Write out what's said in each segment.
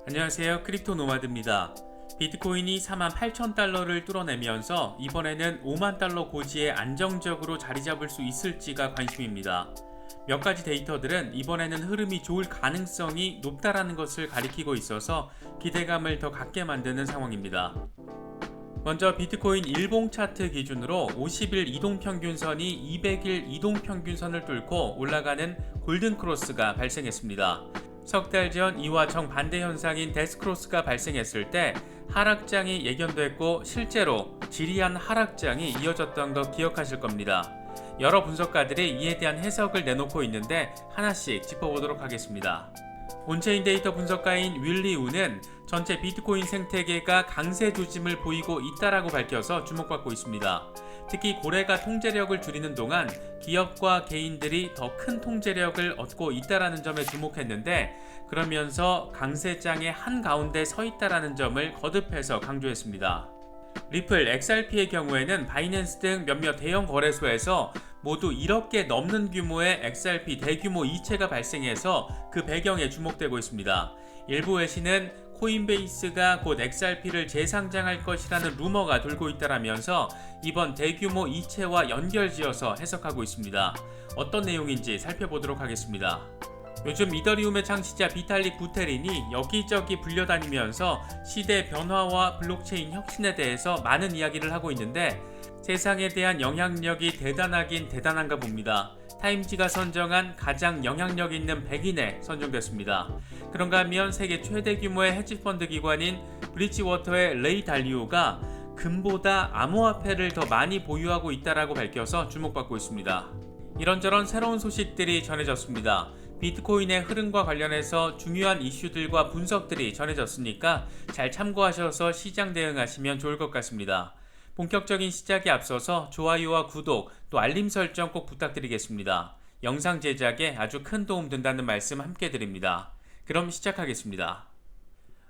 안녕하세요, 크립토 노마드입니다. 비트코인이 48,000달러를 뚫어내면서 이번에는 50,000달러 고지에 안정적으로 자리 잡을 수 있을지가 관심입니다. 몇 가지 데이터들은 이번에는 흐름이 좋을 가능성이 높다라는 것을 가리키고 있어서 기대감을 더 갖게 만드는 상황입니다. 먼저 비트코인 일봉 차트 기준으로 50일 이동평균선이 200일 이동평균선을 뚫고 올라가는 골든크로스가 발생했습니다. 석 달 전 이와 정반대 현상인 데스크로스가 발생했을 때 하락장이 예견됐고 실제로 지리한 하락장이 이어졌던 거 기억하실 겁니다. 여러 분석가들이 이에 대한 해석을 내놓고 있는데 하나씩 짚어보도록 하겠습니다. 온체인 데이터 분석가인 윌리 우는 전체 비트코인 생태계가 강세 조짐을 보이고 있다라고 밝혀서 주목받고 있습니다. 특히 고래가 통제력을 줄이는 동안 기업과 개인들이 더 큰 통제력을 얻고 있다라는 점에 주목했는데, 그러면서 강세장의 한가운데 서 있다라는 점을 거듭해서 강조했습니다. 리플, XRP의 경우에는 바이낸스 등 몇몇 대형 거래소에서 모두 1억 개 넘는 규모의 XRP 대규모 이체가 발생해서 그 배경에 주목되고 있습니다. 일부 외신은 코인베이스가 곧 XRP를 재상장할 것이라는 루머가 돌고 있다라면서 이번 대규모 이체와 연결지어서 해석하고 있습니다. 어떤 내용인지 살펴보도록 하겠습니다. 요즘 이더리움의 창시자 비탈릭 부테린이 여기저기 불려다니면서 시대 변화와 블록체인 혁신에 대해서 많은 이야기를 하고 있는데, 세상에 대한 영향력이 대단하긴 대단한가 봅니다. 타임지가 선정한 가장 영향력 있는 100인에 선정됐습니다. 그런가 하면 세계 최대 규모의 헤지펀드 기관인 브리지워터의 레이 달리오가 금보다 암호화폐를 더 많이 보유하고 있다라고 밝혀서 주목받고 있습니다. 이런저런 새로운 소식들이 전해졌습니다. 비트코인의 흐름과 관련해서 중요한 이슈들과 분석들이 전해졌으니까 잘 참고하셔서 시장 대응하시면 좋을 것 같습니다. 본격적인 시작에 앞서서 좋아요와 구독, 또 알림 설정 꼭 부탁드리겠습니다. 영상 제작에 아주 큰 도움 된다는 말씀 함께 드립니다. 그럼 시작하겠습니다.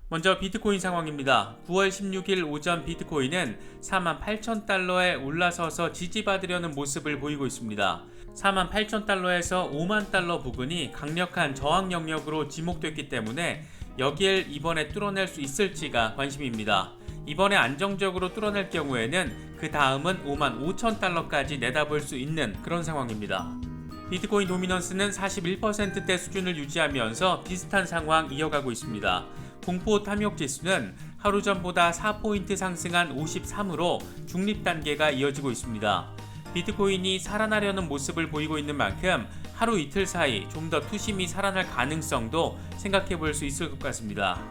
먼저 비트코인 상황입니다. 9월 16일 오전 비트코인은 48,000달러에 올라서서 지지받으려는 모습을 보이고 있습니다. 48,000달러에서 50,000달러 부근이 강력한 저항 영역으로 지목됐기 때문에 여기를 이번에 뚫어낼 수 있을지가 관심입니다. 이번에 안정적으로 뚫어낼 경우에는 그 다음은 55,000달러까지 내다볼 수 있는 그런 상황입니다. 비트코인 도미넌스는 41%대 수준을 유지하면서 비슷한 상황 이어가고 있습니다. 공포 탐욕 지수는 하루 전보다 4포인트 상승한 53으로 중립 단계가 이어지고 있습니다. 비트코인이 살아나려는 모습을 보이고 있는 만큼 하루 이틀 사이 좀 더 투심이 살아날 가능성도 생각해 볼 수 있을 것 같습니다.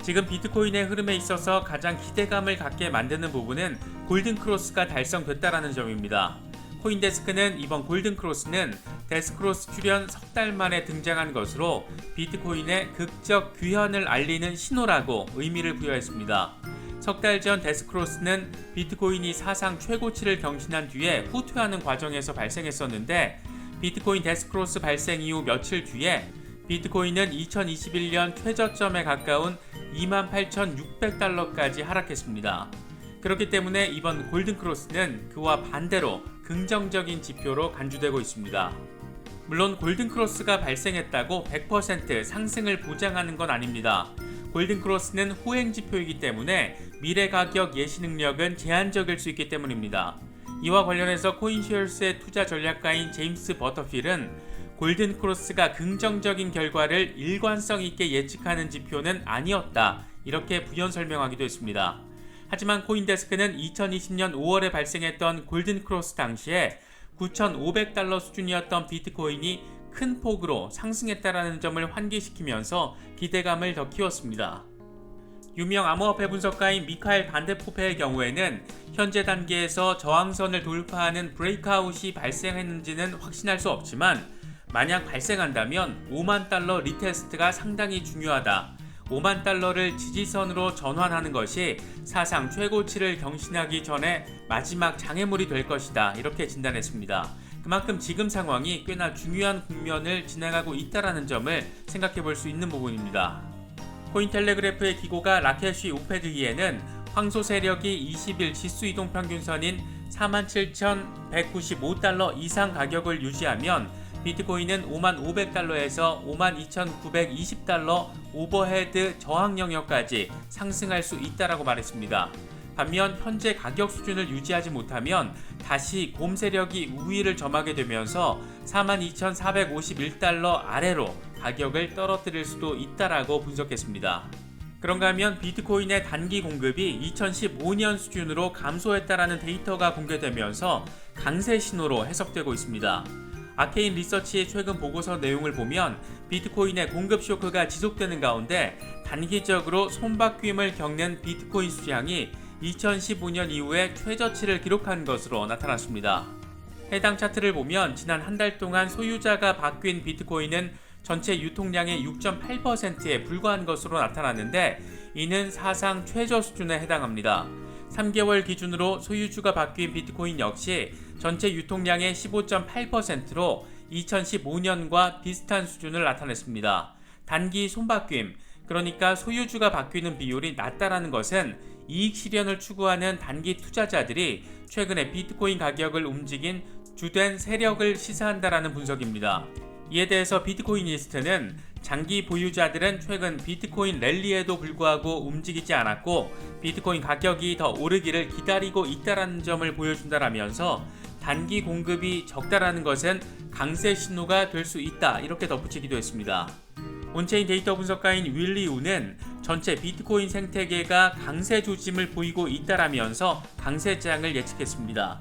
지금 비트코인의 흐름에 있어서 가장 기대감을 갖게 만드는 부분은 골든크로스가 달성됐다라는 점입니다. 코인데스크는 이번 골든크로스는 데스크로스 출현 석 달 만에 등장한 것으로 비트코인의 극적 귀환을 알리는 신호라고 의미를 부여했습니다. 석 달 전 데스크로스는 비트코인이 사상 최고치를 경신한 뒤에 후퇴하는 과정에서 발생했었는데, 비트코인 데스크로스 발생 이후 며칠 뒤에 비트코인은 2021년 최저점에 가까운 28,600달러까지 하락했습니다. 그렇기 때문에 이번 골든크로스는 그와 반대로 긍정적인 지표로 간주되고 있습니다. 물론 골든크로스가 발생했다고 100% 상승을 보장하는 건 아닙니다. 골든크로스는 후행지표이기 때문에 미래 가격 예시 능력은 제한적일 수 있기 때문입니다. 이와 관련해서 코인쉐어스의 투자 전략가인 제임스 버터필은 골든크로스가 긍정적인 결과를 일관성 있게 예측하는 지표는 아니었다, 이렇게 부연 설명하기도 했습니다. 하지만 코인데스크는 2020년 5월에 발생했던 골든크로스 당시에 9,500달러 수준이었던 비트코인이 큰 폭으로 상승했다라는 점을 환기시키면서 기대감을 더 키웠습니다. 유명 암호화폐 분석가인 미카엘 반데포페의 경우에는 현재 단계에서 저항선을 돌파하는 브레이크아웃이 발생했는지는 확신할 수 없지만, 만약 발생한다면 50,000달러 리테스트가 상당히 중요하다. 50,000달러를 지지선으로 전환하는 것이 사상 최고치를 경신하기 전에 마지막 장애물이 될 것이다, 이렇게 진단했습니다. 그만큼 지금 상황이 꽤나 중요한 국면을 지나가고 있다는 점을 생각해 볼 수 있는 부분입니다. 코인텔레그래프의 기고가 라켓이 오페드기에는 황소 세력이 20일 지수 이동 평균선인 47,195달러 이상 가격을 유지하면 비트코인은 55,500달러에서 52,920달러 오버헤드 저항 영역까지 상승할 수 있다라고 말했습니다. 반면 현재 가격 수준을 유지하지 못하면 다시 곰 세력이 우위를 점하게 되면서 42,451달러 아래로 가격을 떨어뜨릴 수도 있다라고 분석했습니다. 그런가 하면 비트코인의 단기 공급이 2015년 수준으로 감소했다라는 데이터가 공개되면서 강세 신호로 해석되고 있습니다. 아케인 리서치의 최근 보고서 내용을 보면 비트코인의 공급 쇼크가 지속되는 가운데 단기적으로 손바뀜을 겪는 비트코인 수량이 2015년 이후에 최저치를 기록한 것으로 나타났습니다. 해당 차트를 보면 지난 한 달 동안 소유자가 바뀐 비트코인은 전체 유통량의 6.8%에 불과한 것으로 나타났는데 이는 사상 최저 수준에 해당합니다. 3개월 기준으로 소유주가 바뀐 비트코인 역시 전체 유통량의 15.8%로 2015년과 비슷한 수준을 나타냈습니다. 단기 손바뀜, 그러니까 소유주가 바뀌는 비율이 낮다라는 것은 이익 실현을 추구하는 단기 투자자들이 최근에 비트코인 가격을 움직인 주된 세력을 시사한다라는 분석입니다. 이에 대해서 비트코이니스트는 장기 보유자들은 최근 비트코인 랠리에도 불구하고 움직이지 않았고 비트코인 가격이 더 오르기를 기다리고 있다는 점을 보여준다라면서 단기 공급이 적다라는 것은 강세 신호가 될 수 있다 이렇게 덧붙이기도 했습니다. 온체인 데이터 분석가인 윌리 우는 전체 비트코인 생태계가 강세 조짐을 보이고 있다라면서 강세장을 예측했습니다.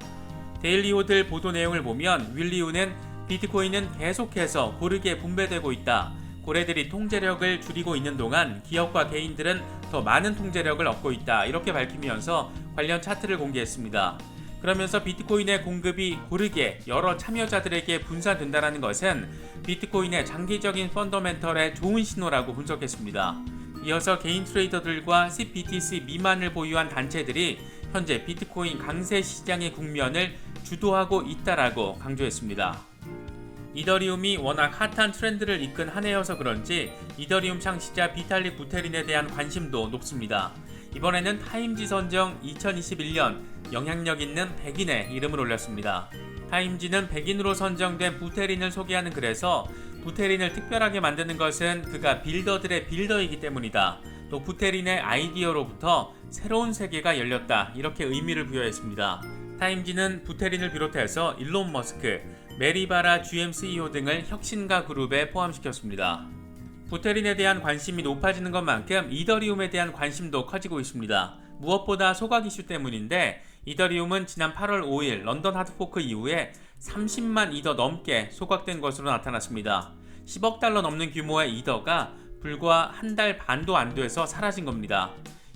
데일리 호들 보도 내용을 보면 윌리 우는 비트코인은 계속해서 고르게 분배되고 있다. 고래들이 통제력을 줄이고 있는 동안 기업과 개인들은 더 많은 통제력을 얻고 있다. 이렇게 밝히면서 관련 차트를 공개했습니다. 그러면서 비트코인의 공급이 고르게 여러 참여자들에게 분산된다는 것은 비트코인의 장기적인 펀더멘털에 좋은 신호라고 분석했습니다. 이어서 개인 트레이더들과 CBTC 미만을 보유한 단체들이 현재 비트코인 강세 시장의 국면을 주도하고 있다라고 강조했습니다. 이더리움이 워낙 핫한 트렌드를 이끈 한 해여서 그런지 이더리움 창시자 비탈릭 부테린에 대한 관심도 높습니다. 이번에는 타임지 선정 2021년 영향력 있는 100인의 이름을 올렸습니다. 타임지는 100인으로 선정된 부테린을 소개하는 글에서 부테린을 특별하게 만드는 것은 그가 빌더들의 빌더이기 때문이다. 또 부테린의 아이디어로부터 새로운 세계가 열렸다. 이렇게 의미를 부여했습니다. 타임지는 부테린을 비롯해서 일론 머스크, 메리바라 GM CEO 등을 혁신가 그룹에 포함시켰습니다. 부테린에 대한 관심이 높아지는 것만큼 이더리움에 대한 관심도 커지고 있습니다. 무엇보다 소각 이슈 때문인데 이더리움은 지난 8월 5일 런던 하드포크 이후에 30만 이더 넘게 소각된 것으로 나타났습니다. 10억 달러 넘는 규모의 이더가 불과 한 달 반도 안 돼서 사라진 겁니다.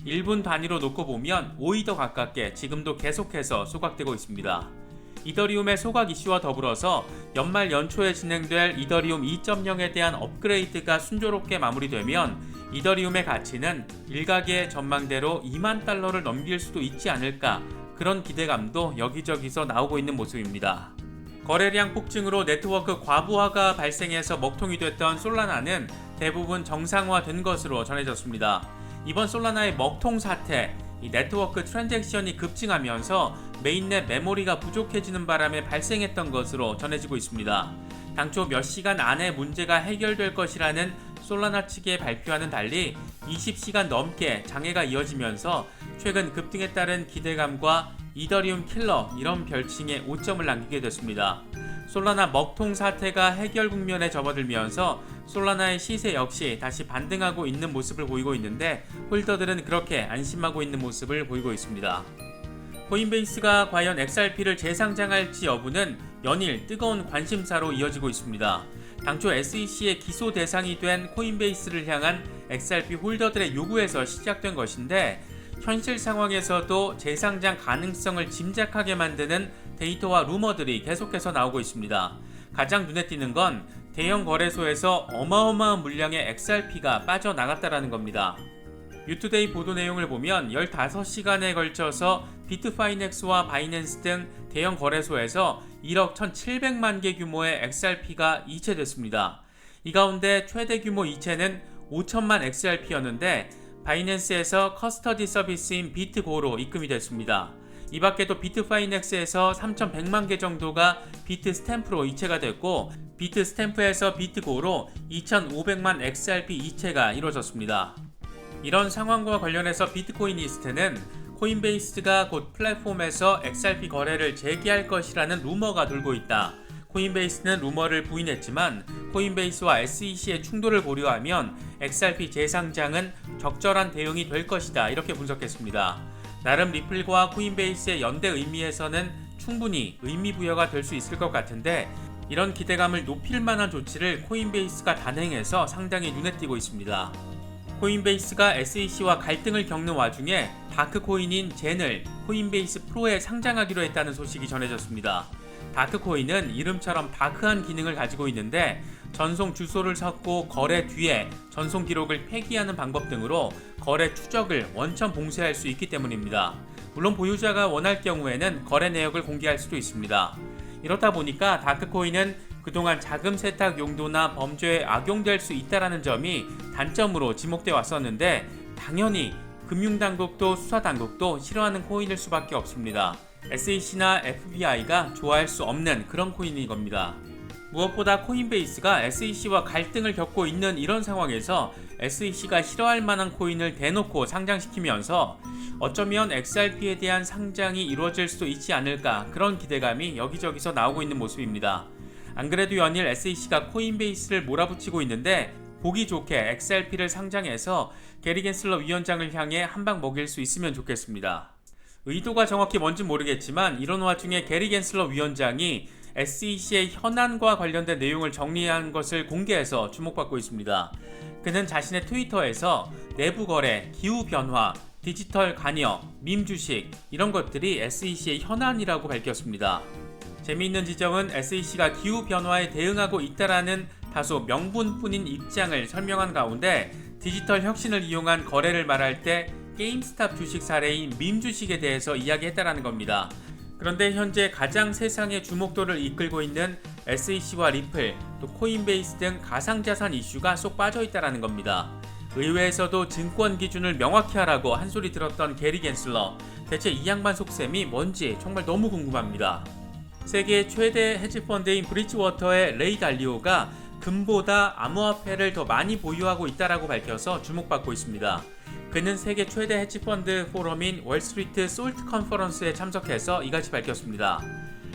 1분 단위로 놓고 보면 5이더 가깝게 지금도 계속해서 소각되고 있습니다. 이더리움의 소각 이슈와 더불어서 연말 연초에 진행될 이더리움 2.0에 대한 업그레이드가 순조롭게 마무리되면 이더리움의 가치는 일각의 전망대로 2만 달러를 넘길 수도 있지 않을까, 그런 기대감도 여기저기서 나오고 있는 모습입니다. 거래량 폭증으로 네트워크 과부하가 발생해서 먹통이 됐던 솔라나는 대부분 정상화된 것으로 전해졌습니다. 이번 솔라나의 먹통 사태, 이 네트워크 트랜잭션이 급증하면서 메인넷 메모리가 부족해지는 바람에 발생했던 것으로 전해지고 있습니다. 당초 몇 시간 안에 문제가 해결될 것이라는 솔라나 측의 발표와는 달리 20시간 넘게 장애가 이어지면서 최근 급등에 따른 기대감과 이더리움 킬러, 이런 별칭에 오점을 남기게 됐습니다. 솔라나 먹통 사태가 해결 국면에 접어들면서 솔라나의 시세 역시 다시 반등하고 있는 모습을 보이고 있는데 홀더들은 그렇게 안심하고 있는 모습을 보이고 있습니다. 코인베이스가 과연 XRP를 재상장할지 여부는 연일 뜨거운 관심사로 이어지고 있습니다. 당초 SEC의 기소 대상이 된 코인베이스를 향한 XRP 홀더들의 요구에서 시작된 것인데 현실 상황에서도 재상장 가능성을 짐작하게 만드는 데이터와 루머들이 계속해서 나오고 있습니다. 가장 눈에 띄는 건 대형 거래소에서 어마어마한 물량의 XRP가 빠져나갔다는 겁니다. 뉴투데이 보도 내용을 보면 15시간에 걸쳐서 비트파이넥스와 바이낸스 등 대형 거래소에서 1억 1,700만 개 규모의 XRP가 이체됐습니다. 이 가운데 최대 규모 이체는 5천만 XRP였는데 바이낸스에서 커스터디 서비스인 비트고로 입금이 됐습니다. 이 밖에도 비트파이넥스에서 3,100만 개 정도가 비트 스탬프로 이체가 됐고, 비트 스탬프에서 비트고로 2,500만 XRP 이체가 이루어졌습니다. 이런 상황과 관련해서 비트코이니스트는 코인베이스가 곧 플랫폼에서 XRP 거래를 재개할 것이라는 루머가 돌고 있다. 코인베이스는 루머를 부인했지만 코인베이스와 SEC의 충돌을 고려하면 XRP 재상장은 적절한 대응이 될 것이다. 이렇게 분석했습니다. 나름 리플과 코인베이스의 연대 의미에서는 충분히 의미 부여가 될 수 있을 것 같은데, 이런 기대감을 높일 만한 조치를 코인베이스가 단행해서 상당히 눈에 띄고 있습니다. 코인베이스가 SEC와 갈등을 겪는 와중에 다크코인인 젠을 코인베이스 프로에 상장하기로 했다는 소식이 전해졌습니다. 다크코인은 이름처럼 다크한 기능을 가지고 있는데, 전송 주소를 섞고 거래 뒤에 전송 기록을 폐기하는 방법 등으로 거래 추적을 원천 봉쇄할 수 있기 때문입니다. 물론 보유자가 원할 경우에는 거래 내역을 공개할 수도 있습니다. 이렇다 보니까 다크코인은 그동안 자금 세탁 용도나 범죄에 악용될 수 있다는 점이 단점으로 지목되어 왔었는데, 당연히 금융당국도 수사당국도 싫어하는 코인일 수밖에 없습니다. SEC나 FBI가 좋아할 수 없는 그런 코인인 겁니다. 무엇보다 코인베이스가 SEC와 갈등을 겪고 있는 이런 상황에서 SEC가 싫어할 만한 코인을 대놓고 상장시키면서 어쩌면 XRP에 대한 상장이 이루어질 수도 있지 않을까, 그런 기대감이 여기저기서 나오고 있는 모습입니다. 안 그래도 연일 SEC가 코인베이스를 몰아붙이고 있는데, 보기 좋게 XRP를 상장해서 게리 겐슬러 위원장을 향해 한방 먹일 수 있으면 좋겠습니다. 의도가 정확히 뭔지 모르겠지만 이런 와중에 게리 겐슬러 위원장이 SEC의 현안과 관련된 내용을 정리한 것을 공개해서 주목받고 있습니다. 그는 자신의 트위터에서 내부 거래, 기후 변화, 디지털 관여, 밈 주식, 이런 것들이 SEC의 현안이라고 밝혔습니다. 재미있는 지점은 SEC가 기후 변화에 대응하고 있다라는 다소 명분뿐인 입장을 설명한 가운데, 디지털 혁신을 이용한 거래를 말할 때 게임스탑 주식 사례인 밈 주식에 대해서 이야기했다라는 겁니다. 그런데 현재 가장 세상의 주목도를 이끌고 있는 SEC와 리플, 또 코인베이스 등 가상자산 이슈가 쏙 빠져있다라는 겁니다. 의회에서도 증권 기준을 명확히 하라고 한 소리 들었던 게리 겐슬러, 대체 이 양반 속셈이 뭔지 정말 너무 궁금합니다. 세계 최대 헤지펀드인 브리지워터의 레이 달리오가 금보다 암호화폐를 더 많이 보유하고 있다라고 밝혀서 주목받고 있습니다. 그는 세계 최대 헤지펀드 포럼인 월스트리트 솔트 컨퍼런스에 참석해서 이같이 밝혔습니다.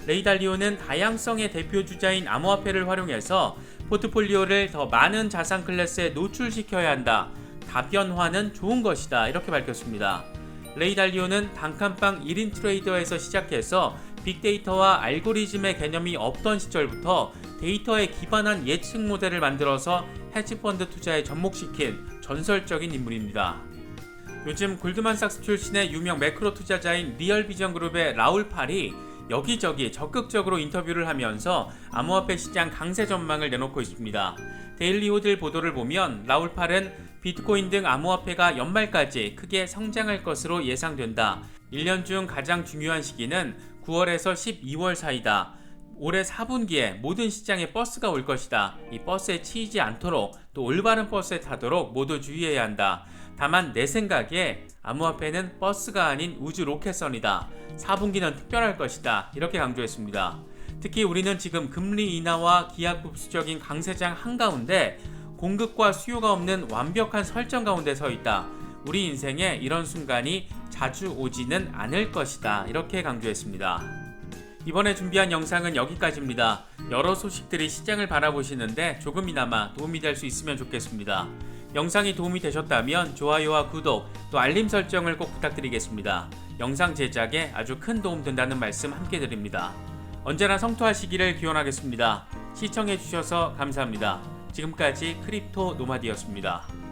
레이 달리오는 다양성의 대표주자인 암호화폐를 활용해서 포트폴리오를 더 많은 자산 클래스에 노출시켜야 한다. 다변화는 좋은 것이다. 이렇게 밝혔습니다. 레이 달리오는 단칸방 1인 트레이더에서 시작해서 빅데이터와 알고리즘의 개념이 없던 시절부터 데이터에 기반한 예측 모델을 만들어서 헤지펀드 투자에 접목시킨 전설적인 인물입니다. 요즘 골드만삭스 출신의 유명 매크로 투자자인 리얼비전그룹의 라울 팔이 여기저기 적극적으로 인터뷰를 하면서 암호화폐 시장 강세 전망을 내놓고 있습니다. 데일리 호들 보도를 보면 라울 팔은 비트코인 등 암호화폐가 연말까지 크게 성장할 것으로 예상된다. 1년 중 가장 중요한 시기는 9월에서 12월 사이다. 올해 4분기에 모든 시장에 버스가 올 것이다. 이 버스에 치이지 않도록, 또 올바른 버스에 타도록 모두 주의해야 한다. 다만 내 생각에 암호화폐는 버스가 아닌 우주 로켓선이다. 4분기는 특별할 것이다. 이렇게 강조했습니다. 특히 우리는 지금 금리 인하와 기하급수적인 강세장 한가운데 공급과 수요가 없는 완벽한 설정 가운데 서 있다. 우리 인생에 이런 순간이 자주 오지는 않을 것이다. 이렇게 강조했습니다. 이번에 준비한 영상은 여기까지입니다. 여러 소식들이 시장을 바라보시는데 조금이나마 도움이 될 수 있으면 좋겠습니다. 영상이 도움이 되셨다면 좋아요와 구독, 또 알림 설정을 꼭 부탁드리겠습니다. 영상 제작에 아주 큰 도움 된다는 말씀 함께 드립니다. 언제나 성투하시기를 기원하겠습니다. 시청해주셔서 감사합니다. 지금까지 크립토 노마디였습니다.